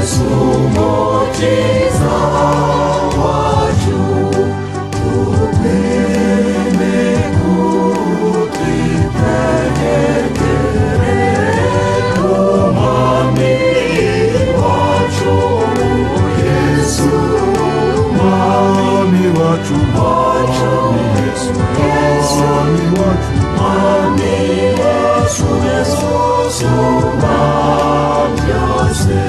Yesu Mukiza wacu, tugwime kutwitegekere umwami wacu Yesu, umwami wacu, mwami Yesu, umwami wacu, mwami wacu Yesu, Sumba byose.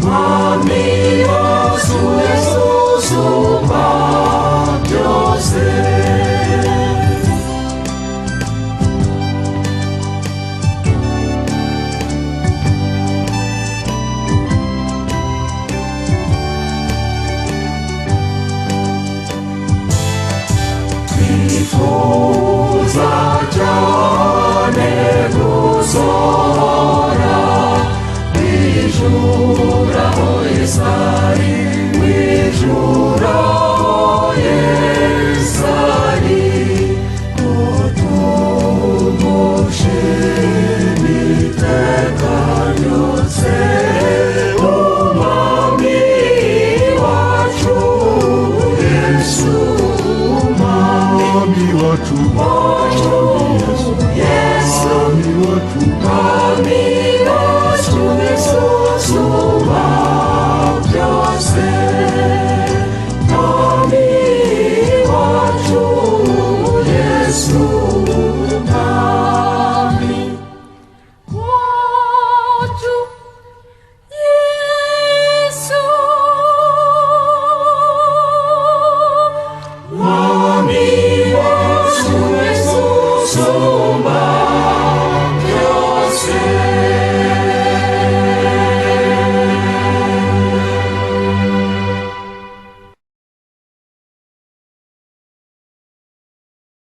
Mwami wacu Yesu, Sumba byose. Twifuza cyane gusohora ijuru aho Yesu ari, ijuru aho Yesu ari, ngo tumushime iteka ryose umwami wacu Yesu, umwami wacu, Yesu, umwami wacu Yesu, Sumba byose.